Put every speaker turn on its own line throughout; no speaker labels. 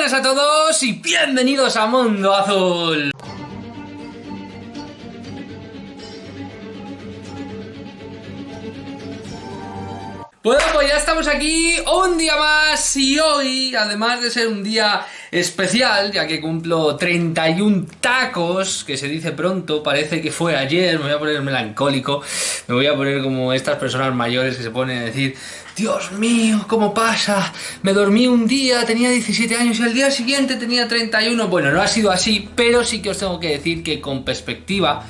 Buenas a todos y bienvenidos a Mundo Azul. Bueno, pues ya estamos aquí un día más y hoy, además de ser un día especial, ya que cumplo 31 tacos, que se dice pronto, parece que fue ayer, me voy a poner melancólico, me voy a poner como estas personas mayores que se ponen a decir: Dios mío, ¿cómo pasa? Me dormí un día, tenía 17 años y al día siguiente tenía 31. Bueno, no ha sido así, pero sí que os tengo que decir que con perspectiva,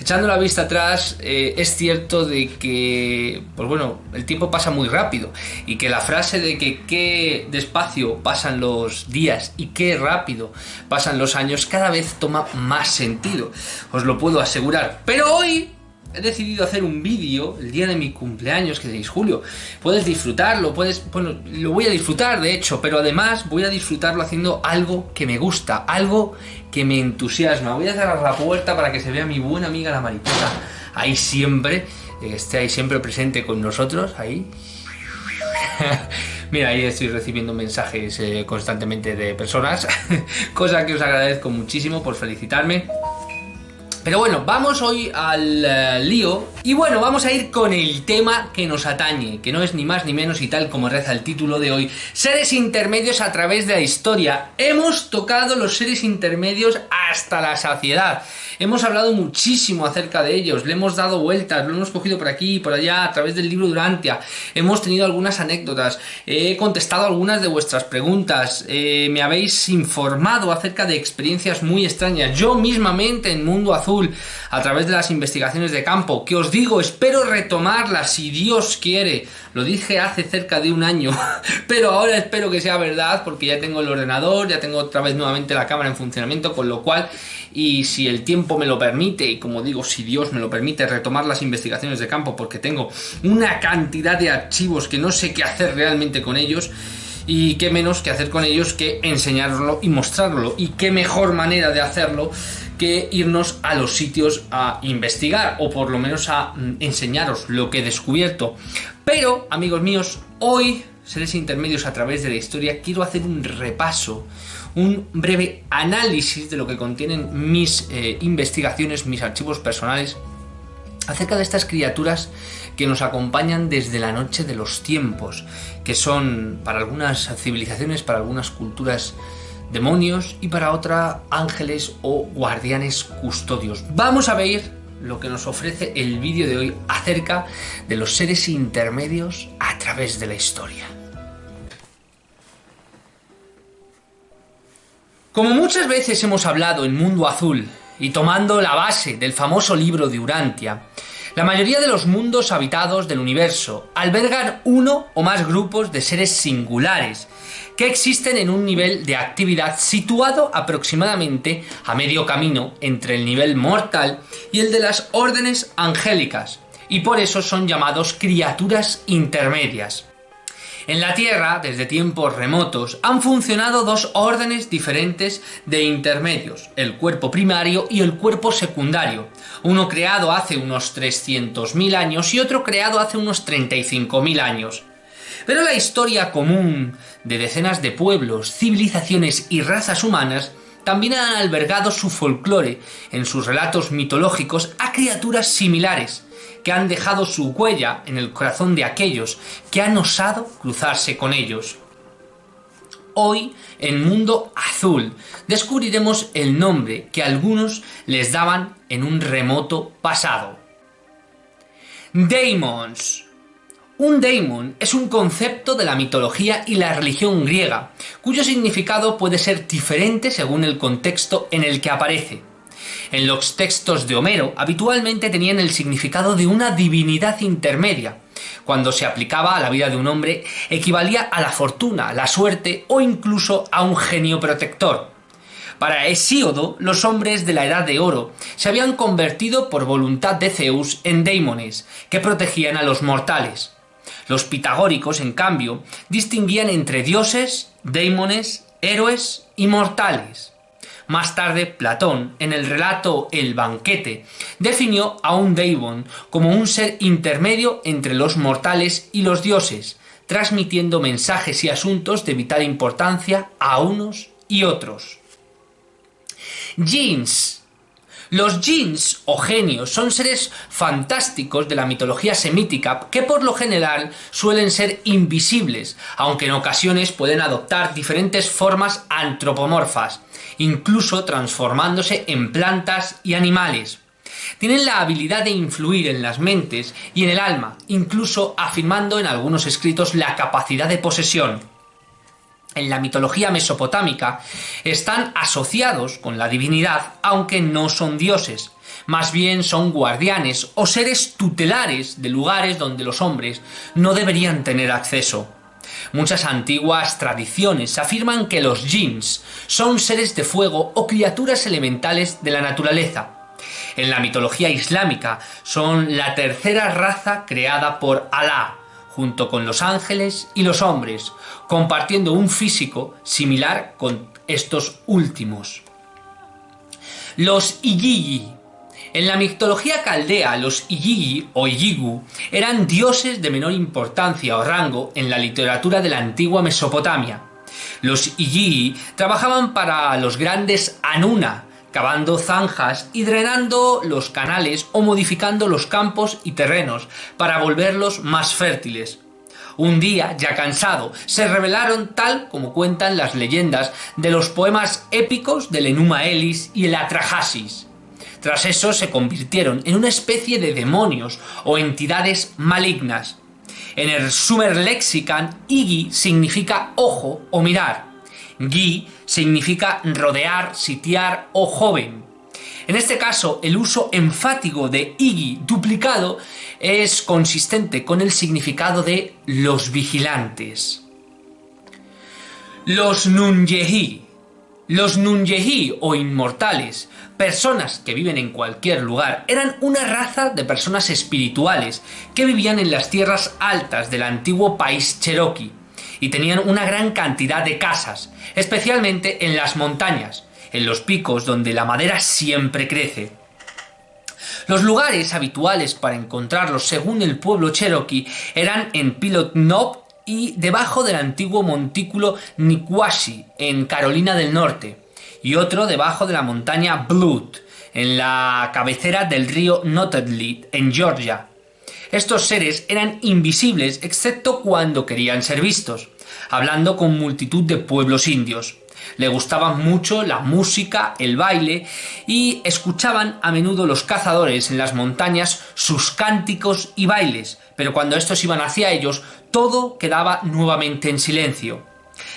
echando la vista atrás, es cierto de que, pues bueno, el tiempo pasa muy rápido y que la frase de que qué despacio pasan los días y qué rápido pasan los años cada vez toma más sentido, os lo puedo asegurar. Pero hoy he decidido hacer un vídeo el día de mi cumpleaños, que es 6 de julio. Puedes disfrutarlo, bueno, lo voy a disfrutar de hecho, pero además voy a disfrutarlo haciendo algo que me gusta, algo que me entusiasma. Voy a cerrar la puerta para que se vea mi buena amiga la mariposa ahí siempre, que esté ahí siempre presente con nosotros, ahí. Mira, ahí estoy recibiendo mensajes constantemente de personas, cosa que os agradezco muchísimo por felicitarme. Pero bueno, vamos hoy al lío y bueno, vamos a ir con el tema que nos atañe, que no es ni más ni menos y tal como reza el título de hoy: seres intermedios a través de la historia. Hemos tocado los seres intermedios hasta la saciedad. Hemos hablado muchísimo acerca de ellos, le hemos dado vueltas, lo hemos cogido por aquí y por allá a través del libro Durantia. Hemos tenido algunas anécdotas, he contestado algunas de vuestras preguntas, me habéis informado acerca de experiencias muy extrañas. Yo mismamente en Mundo Azul, a través de las investigaciones de campo, que os digo, espero retomarlas si Dios quiere. Lo dije hace cerca de un año, pero ahora espero que sea verdad porque ya tengo el ordenador, ya tengo otra vez nuevamente la cámara en funcionamiento, con lo cual, y si el tiempo me lo permite, y como digo, si Dios me lo permite, retomar las investigaciones de campo, porque tengo una cantidad de archivos que no sé qué hacer realmente con ellos, y qué menos que hacer con ellos que enseñarlo y mostrarlo, y qué mejor manera de hacerlo que irnos a los sitios a investigar, o por lo menos a enseñaros lo que he descubierto. Pero, amigos míos, hoy, seres intermedios a través de la historia, quiero hacer un repaso, un breve análisis de lo que contienen mis investigaciones, mis archivos personales, acerca de estas criaturas que nos acompañan desde la noche de los tiempos, que son para algunas civilizaciones, para algunas culturas, demonios, y para otra ángeles o guardianes custodios. Vamos a ver lo que nos ofrece el vídeo de hoy acerca de los seres intermedios a través de la historia. Como muchas veces hemos hablado en Mundo Azul, y tomando la base del famoso libro de Urantia, la mayoría de los mundos habitados del universo albergan uno o más grupos de seres singulares que existen en un nivel de actividad situado aproximadamente a medio camino entre el nivel mortal y el de las órdenes angélicas, y por eso son llamados criaturas intermedias. En la Tierra, desde tiempos remotos, han funcionado dos órdenes diferentes de intermedios, el cuerpo primario y el cuerpo secundario, uno creado hace unos 300.000 años y otro creado hace unos 35.000 años. Pero la historia común de decenas de pueblos, civilizaciones y razas humanas también han albergado su folclore en sus relatos mitológicos a criaturas similares, que han dejado su huella en el corazón de aquellos que han osado cruzarse con ellos. Hoy, en Mundo Azul, descubriremos el nombre que algunos les daban en un remoto pasado: Daemons. Un daemon es un concepto de la mitología y la religión griega, cuyo significado puede ser diferente según el contexto en el que aparece. En los textos de Homero habitualmente tenían el significado de una divinidad intermedia. Cuando se aplicaba a la vida de un hombre, equivalía a la fortuna, la suerte o incluso a un genio protector. Para Hesíodo, los hombres de la Edad de Oro se habían convertido por voluntad de Zeus en daimones, que protegían a los mortales. Los pitagóricos, en cambio, distinguían entre dioses, daimones, héroes y mortales. Más tarde, Platón, en el relato El banquete, definió a un daimon como un ser intermedio entre los mortales y los dioses, transmitiendo mensajes y asuntos de vital importancia a unos y otros. Jinns. Los jinns o genios son seres fantásticos de la mitología semítica que por lo general suelen ser invisibles, aunque en ocasiones pueden adoptar diferentes formas antropomorfas, incluso transformándose en plantas y animales. Tienen la habilidad de influir en las mentes y en el alma, incluso afirmando en algunos escritos la capacidad de posesión. En la mitología mesopotámica están asociados con la divinidad, aunque no son dioses. Más bien son guardianes o seres tutelares de lugares donde los hombres no deberían tener acceso. Muchas antiguas tradiciones afirman que los jinns son seres de fuego o criaturas elementales de la naturaleza. En la mitología islámica son la tercera raza creada por Alá, junto con los ángeles y los hombres, compartiendo un físico similar con estos últimos. Los Igigi. En la mitología caldea, los Igigi o Igigu eran dioses de menor importancia o rango en la literatura de la antigua Mesopotamia. Los Igigi trabajaban para los grandes Anuna, cavando zanjas y drenando los canales o modificando los campos y terrenos para volverlos más fértiles. Un día, ya cansado, se rebelaron tal como cuentan las leyendas de los poemas épicos del Enuma Elis y el Atrahasis. Tras eso se convirtieron en una especie de demonios o entidades malignas. En el Sumer Lexicon, Igi significa ojo o mirar. Gi significa rodear, sitiar o joven. En este caso, el uso enfático de Igi duplicado es consistente con el significado de los vigilantes. Los Nunyehi. Los Nunyehi o inmortales, personas que viven en cualquier lugar, eran una raza de personas espirituales que vivían en las tierras altas del antiguo país Cherokee y tenían una gran cantidad de casas, especialmente en las montañas, en los picos donde la madera siempre crece. Los lugares habituales para encontrarlos según el pueblo Cherokee eran en Pilot Knob y debajo del antiguo montículo Niquashi en Carolina del Norte y otro debajo de la montaña Blood en la cabecera del río Nottedly en Georgia. Estos seres eran invisibles excepto cuando querían ser vistos, hablando con multitud de pueblos indios. Le gustaban mucho la música, el baile y escuchaban a menudo los cazadores en las montañas sus cánticos y bailes, pero cuando estos iban hacia ellos todo quedaba nuevamente en silencio.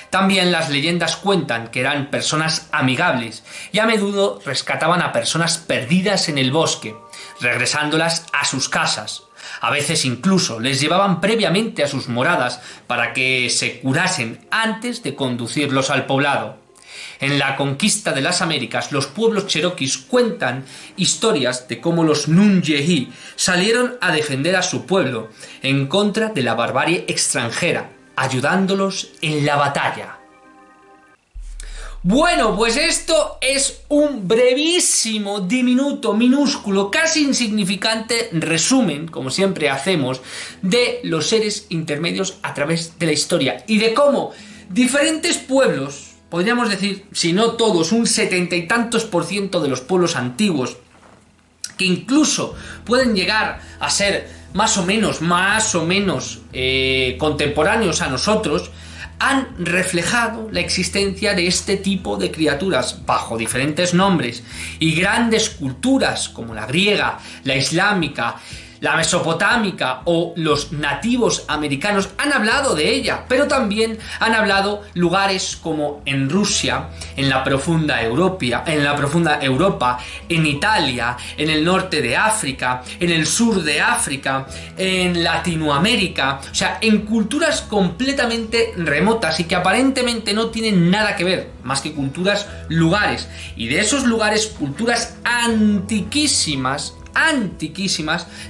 También las leyendas cuentan que eran personas amigables y a menudo rescataban a personas perdidas en el bosque, regresándolas a sus casas. A veces incluso les llevaban previamente a sus moradas para que se curasen antes de conducirlos al poblado. En la conquista de las Américas, los pueblos cherokees cuentan historias de cómo los Nunyehi salieron a defender a su pueblo en contra de la barbarie extranjera, ayudándolos en la batalla. Bueno, pues esto es un brevísimo, diminuto, minúsculo, casi insignificante resumen, como siempre hacemos, de los seres intermedios a través de la historia y de cómo diferentes pueblos, podríamos decir, si no todos, un 70 y tantos % de los pueblos antiguos, que incluso pueden llegar a ser más o menos contemporáneos a nosotros, han reflejado la existencia de este tipo de criaturas bajo diferentes nombres y grandes culturas como la griega, la islámica, la mesopotámica o los nativos americanos han hablado de ella, pero también han hablado lugares como en Rusia, en la profunda Europa, en Italia, en el norte de África, en el sur de África, en Latinoamérica, o sea, en culturas completamente remotas y que aparentemente no tienen nada que ver, más que culturas, lugares, y de esos lugares, culturas antiquísimas,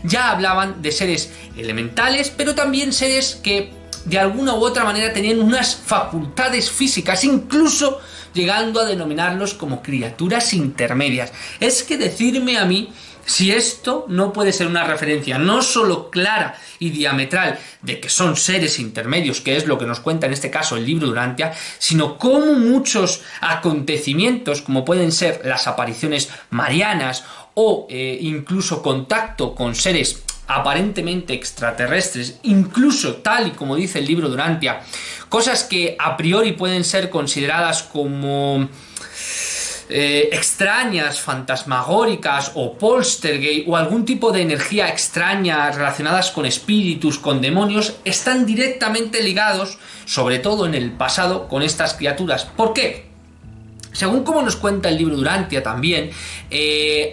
ya hablaban de seres elementales, pero también seres que de alguna u otra manera tenían unas facultades físicas, incluso llegando a denominarlos como criaturas intermedias. Es que decirme a mí Si esto no puede ser una referencia no solo clara y diametral de que son seres intermedios, que es lo que nos cuenta en este caso el libro de Urantia, sino como muchos acontecimientos, como pueden ser las apariciones marianas o incluso contacto con seres aparentemente extraterrestres, incluso tal y como dice el libro de Urantia, cosas que a priori pueden ser consideradas como extrañas, fantasmagóricas o poltergeist o algún tipo de energía extraña relacionadas con espíritus, con demonios, están directamente ligados, sobre todo en el pasado, con estas criaturas. ¿Por qué? Según como nos cuenta el libro de Urantia también,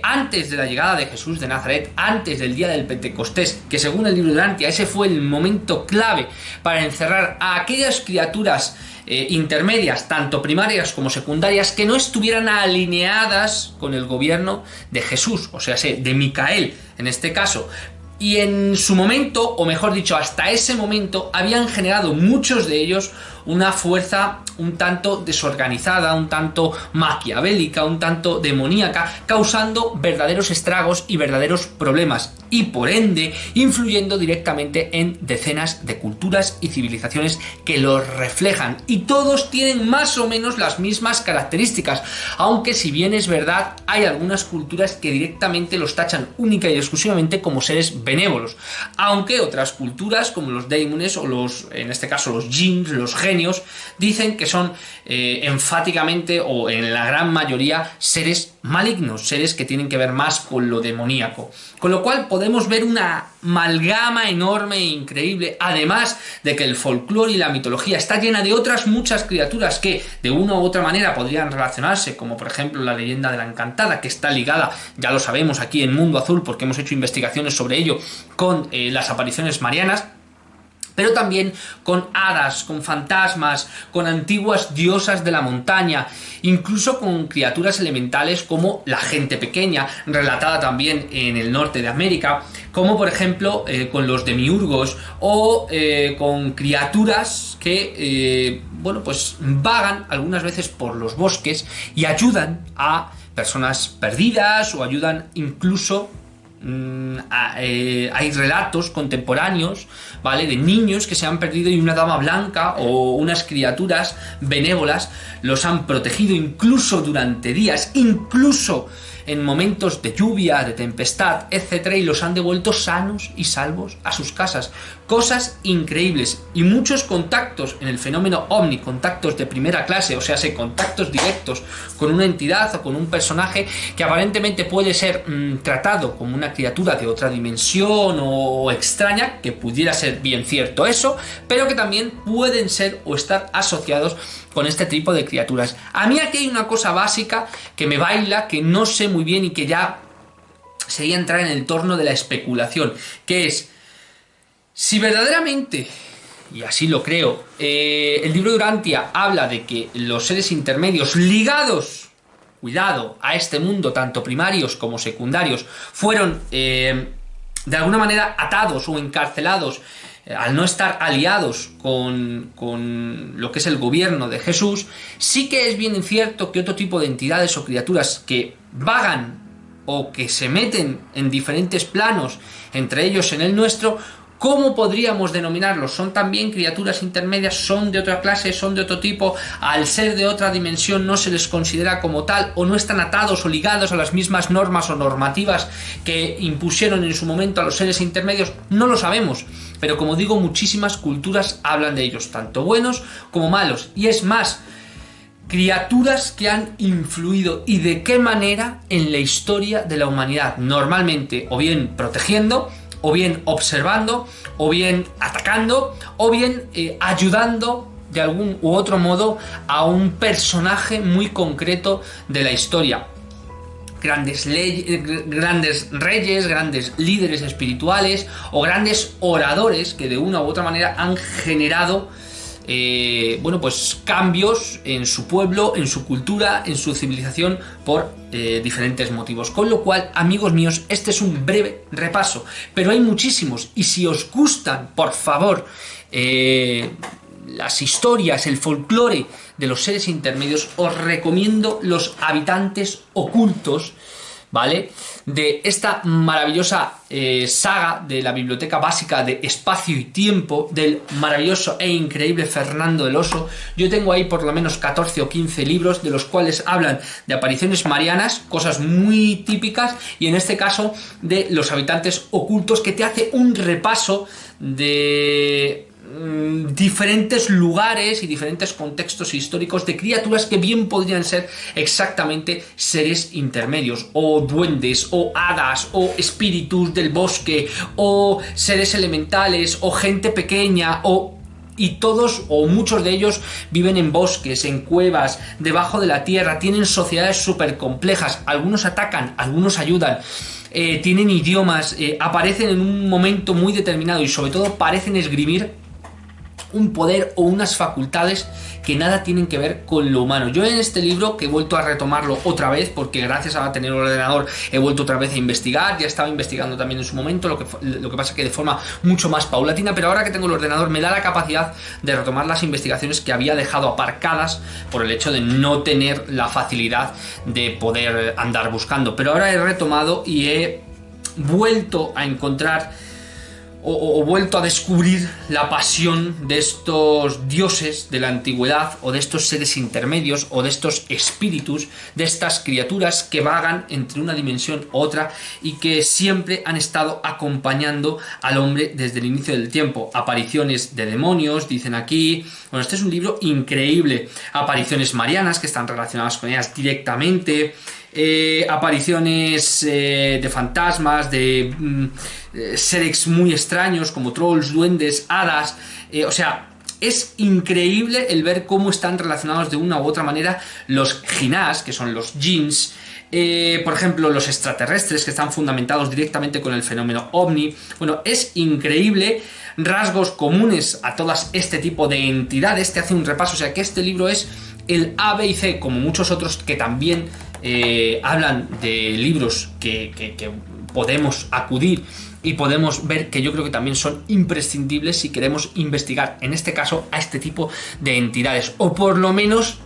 antes de la llegada de Jesús de Nazaret, antes del día del Pentecostés, que según el libro de Urantia ese fue el momento clave para encerrar a aquellas criaturas intermedias, tanto primarias como secundarias, que no estuvieran alineadas con el gobierno de Jesús, o sea, de Micael en este caso. Y en su momento, o mejor dicho, hasta ese momento, habían generado muchos de ellos una fuerza un tanto desorganizada, un tanto maquiavélica, un tanto demoníaca, causando verdaderos estragos y verdaderos problemas, y por ende influyendo directamente en decenas de culturas y civilizaciones que los reflejan, y todos tienen más o menos las mismas características, aunque si bien es verdad, hay algunas culturas que directamente los tachan única y exclusivamente como seres benévolos, aunque otras culturas como los daimones o los, en este caso los jinns, los genios, dicen que son enfáticamente o en la gran mayoría seres malignos, seres que tienen que ver más con lo demoníaco. Con lo cual podemos ver una amalgama enorme e increíble, además de que el folclore y la mitología está llena de otras muchas criaturas que de una u otra manera podrían relacionarse, como por ejemplo la leyenda de la Encantada, que está ligada, ya lo sabemos aquí en Mundo Azul porque hemos hecho investigaciones sobre ello, con las apariciones marianas, pero también con hadas, con fantasmas, con antiguas diosas de la montaña, incluso con criaturas elementales como la gente pequeña, relatada también en el norte de América, como por ejemplo con los demiurgos o con criaturas que bueno, pues vagan algunas veces por los bosques y ayudan a personas perdidas o ayudan incluso hay relatos contemporáneos, ¿vale?, de niños que se han perdido y una dama blanca o unas criaturas benévolas los han protegido incluso durante días, incluso en momentos de lluvia, de tempestad, etcétera, y los han devuelto sanos y salvos a sus casas. Cosas increíbles y muchos contactos en el fenómeno ovni, contactos de primera clase, o sea, contactos directos con una entidad o con un personaje que aparentemente puede ser tratado como una criatura de otra dimensión o extraña, que pudiera ser bien cierto eso, pero que también pueden ser o estar asociados con este tipo de criaturas. A mí aquí hay una cosa básica que me baila, que no sé muy bien y que ya sería entrar en el torno de la especulación, que es si verdaderamente, y así lo creo, el libro de Urantia habla de que los seres intermedios ligados, cuidado, a este mundo, tanto primarios como secundarios, fueron de alguna manera atados o encarcelados al no estar aliados con lo que es el gobierno de Jesús, sí que es bien cierto que otro tipo de entidades o criaturas que vagan o que se meten en diferentes planos, entre ellos en el nuestro, ¿cómo podríamos denominarlos? ¿Son también criaturas intermedias? ¿Son de otra clase? ¿Son de otro tipo? Al ser de otra dimensión no se les considera como tal, o no están atados o ligados a las mismas normas o normativas que impusieron en su momento a los seres intermedios. No lo sabemos, pero como digo, muchísimas culturas hablan de ellos, tanto buenos como malos. Y es más, criaturas que han influido, y de qué manera, en la historia de la humanidad, normalmente o bien protegiendo, o bien observando, o bien atacando, o bien ayudando de algún u otro modo a un personaje muy concreto de la historia. Grandes reyes, grandes líderes espirituales o grandes oradores que de una u otra manera han generado bueno, pues cambios en su pueblo, en su cultura, en su civilización por diferentes motivos. Con lo cual, amigos míos, este es un breve repaso, pero hay muchísimos, y si os gustan, por favor, las historias, el folclore de los seres intermedios, os recomiendo Los habitantes ocultos, ¿vale? De esta maravillosa saga de la Biblioteca Básica de Espacio y Tiempo, del maravilloso e increíble Fernando del Oso. Yo tengo ahí por lo menos 14 o 15 libros, de los cuales hablan de apariciones marianas, cosas muy típicas, y en este caso de los habitantes ocultos, que te hace un repaso de diferentes lugares y diferentes contextos históricos de criaturas que bien podrían ser exactamente seres intermedios, o duendes, o hadas, o espíritus del bosque, o seres elementales, o gente pequeña, y todos o muchos de ellos viven en bosques, en cuevas, debajo de la tierra, tienen sociedades súper complejas, algunos atacan, algunos ayudan, tienen idiomas, aparecen en un momento muy determinado y sobre todo parecen esgrimir un poder o unas facultades que nada tienen que ver con lo humano. Yo en este libro, que he vuelto a retomarlo otra vez, porque gracias a tener un ordenador he vuelto otra vez a investigar, ya estaba investigando también en su momento, lo que pasa que de forma mucho más paulatina, pero ahora que tengo el ordenador me da la capacidad de retomar las investigaciones que había dejado aparcadas por el hecho de no tener la facilidad de poder andar buscando. Pero ahora he retomado y he vuelto a encontrar o vuelto a descubrir la pasión de estos dioses de la antigüedad, o de estos seres intermedios, o de estos espíritus, de estas criaturas que vagan entre una dimensión u otra y que siempre han estado acompañando al hombre desde el inicio del tiempo. Apariciones de demonios, dicen aquí. Bueno, este es un libro increíble. Apariciones marianas, que están relacionadas con ellas directamente. Apariciones de fantasmas, de seres muy extraños como trolls, duendes, hadas, o sea, es increíble el ver cómo están relacionados de una u otra manera los jinás, que son los jinns, por ejemplo los extraterrestres, que están fundamentados directamente con el fenómeno ovni. Bueno, es increíble, rasgos comunes a todas este tipo de entidades, te hace un repaso, o sea que este libro es el A, B y C, como muchos otros que también hablan de libros que podemos acudir y podemos ver, que yo creo que también son imprescindibles si queremos investigar, en este caso, a este tipo de entidades, o por lo menos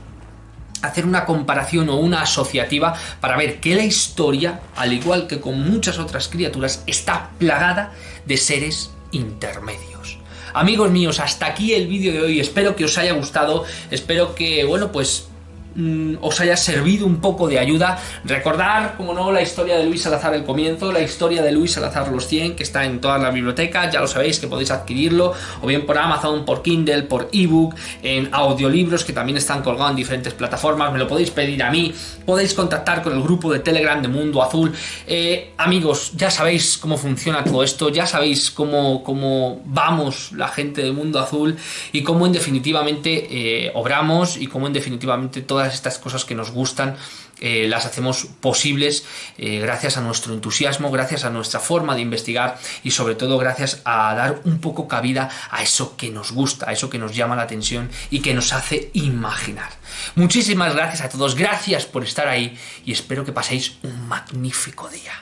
hacer una comparación o una asociativa para ver que la historia, al igual que con muchas otras criaturas, está plagada de seres intermedios. Amigos míos, hasta aquí el vídeo de hoy. Espero que os haya gustado, espero que, bueno, pues os haya servido un poco de ayuda. Recordar, como no, la historia de Luis Salazar el comienzo, la historia de Luis Salazar los 100, que está en todas las bibliotecas, ya lo sabéis que podéis adquirirlo, o bien por Amazon, por Kindle, por ebook, en audiolibros que también están colgados en diferentes plataformas. Me lo podéis pedir a mí, podéis contactar con el grupo de Telegram de Mundo Azul. Amigos, ya sabéis cómo funciona todo esto, ya sabéis cómo vamos la gente de Mundo Azul y cómo en definitivamente obramos, y cómo en definitivamente todas estas cosas que nos gustan las hacemos posibles gracias a nuestro entusiasmo, gracias a nuestra forma de investigar y sobre todo gracias a dar un poco cabida a eso que nos gusta, a eso que nos llama la atención y que nos hace imaginar. Muchísimas gracias a todos, gracias por estar ahí y espero que paséis un magnífico día.